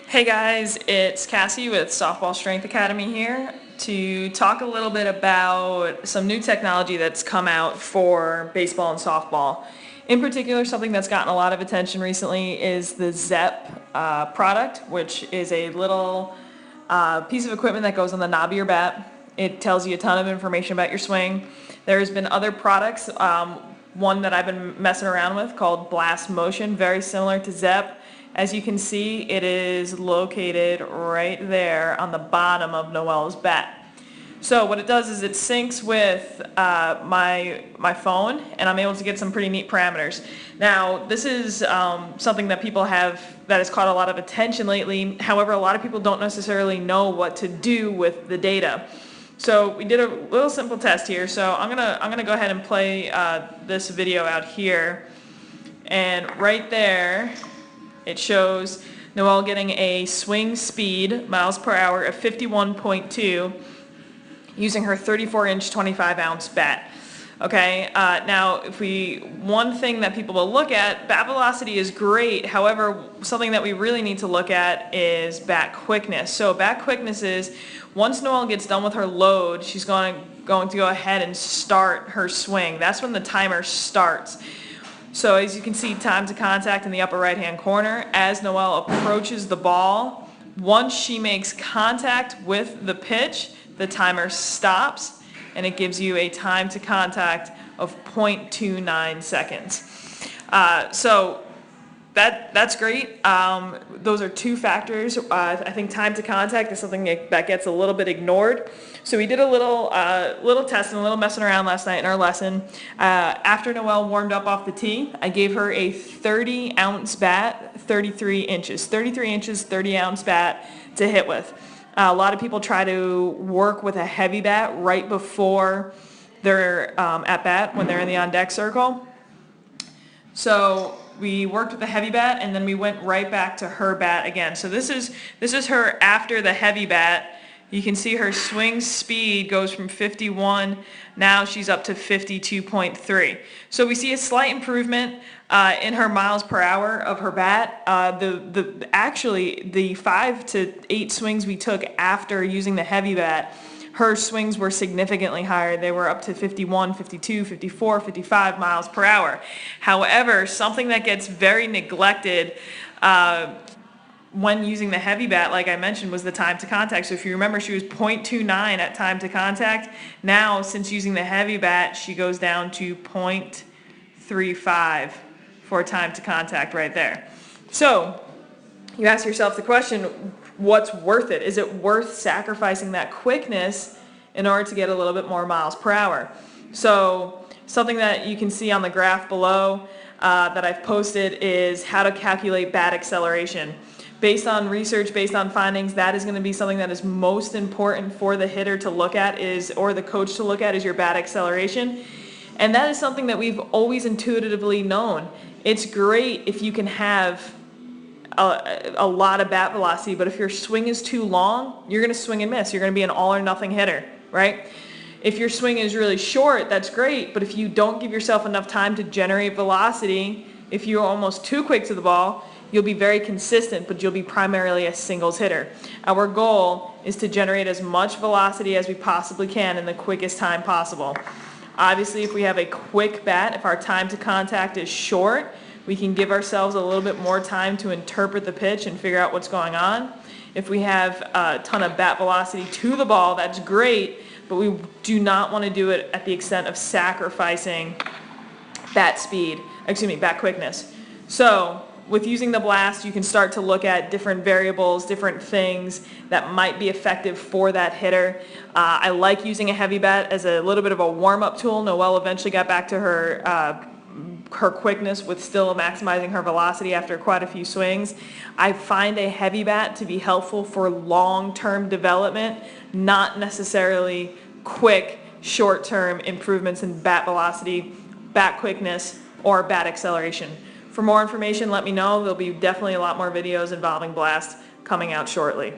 Hey guys, it's Cassie with Softball Strength Academy here to talk a little bit about some new technology that's come out for baseball and softball. In particular, something that's gotten a lot of attention recently is the ZEP product, which is a little piece of equipment that goes on the knob of your bat. It tells you a ton of information about your swing. There's been other products, one that I've been messing around with called Blast Motion, very similar to ZEP. As you can see, it is located right there on the bottom of Noelle's bat. So what it does is it syncs with my phone, and I'm able to get some pretty neat parameters. Now, this is something that people have that has caught a lot of attention lately. However, a lot of people don't necessarily know what to do with the data. So we did a little simple test here. So I'm gonna go ahead and play this video out here, and right there it shows Noelle getting a swing speed, miles per hour, of 51.2 using her 34-inch, 25-ounce bat. Okay, now one thing that people will look at, bat velocity is great. However, something that we really need to look at is bat quickness. So bat quickness is, once Noelle gets done with her load, she's going to go ahead and start her swing. That's when the timer starts. So as you can see, time to contact in the upper right hand corner. As Noelle approaches the ball, once she makes contact with the pitch, the timer stops and it gives you a time to contact of 0.29 seconds. So that's great. Those are two factors. I think time to contact is something that gets a little bit ignored. So we did a little test and a little messing around last night in our lesson. After Noelle warmed up off the tee, I gave her a 30-ounce bat, 33 inches, 30-ounce bat to hit with. A lot of people try to work with a heavy bat right before they're at bat, when they're in the on-deck circle. So we worked with the heavy bat, and then we went right back to her bat again. So this is her after the heavy bat. You can see her swing speed goes from 51, now she's up to 52.3. So we see a slight improvement in her miles per hour of her bat. Actually, the 5 to 8 swings we took after using the heavy bat, her swings were significantly higher. They were up to 51, 52, 54, 55 miles per hour. However, something that gets very neglected when using the heavy bat, like I mentioned, was the time to contact. So if you remember, she was 0.29 at time to contact. Now, since using the heavy bat, she goes down to 0.35 for time to contact right there. So you ask yourself the question, what's worth it? Is it worth sacrificing that quickness in order to get a little bit more miles per hour? So something that you can see on the graph below that I've posted is how to calculate bat acceleration. Based on research, based on findings, that is going to be something that is most important for the hitter to look at, or the coach to look at, is your bat acceleration. And that is something that we've always intuitively known. It's great if you can have a lot of bat velocity, but if your swing is too long, you're going to swing and miss. You're going to be an all or nothing hitter, right? If your swing is really short, that's great, but if you don't give yourself enough time to generate velocity, if you're almost too quick to the ball, you'll be very consistent, but you'll be primarily a singles hitter. Our goal is to generate as much velocity as we possibly can in the quickest time possible. Obviously, if we have a quick bat, if our time to contact is short, we can give ourselves a little bit more time to interpret the pitch and figure out what's going on. If we have a ton of bat velocity to the ball, that's great, but we do not want to do it at the extent of sacrificing bat quickness. So with using the Blast, you can start to look at different variables, different things that might be effective for that hitter. I like using a heavy bat as a little bit of a warm-up tool. Noelle eventually got back to her quickness with still maximizing her velocity after quite a few swings. I find a heavy bat to be helpful for long-term development, not necessarily quick, short-term improvements in bat velocity, bat quickness, or bat acceleration. For more information, let me know. There'll be definitely a lot more videos involving Blast coming out shortly.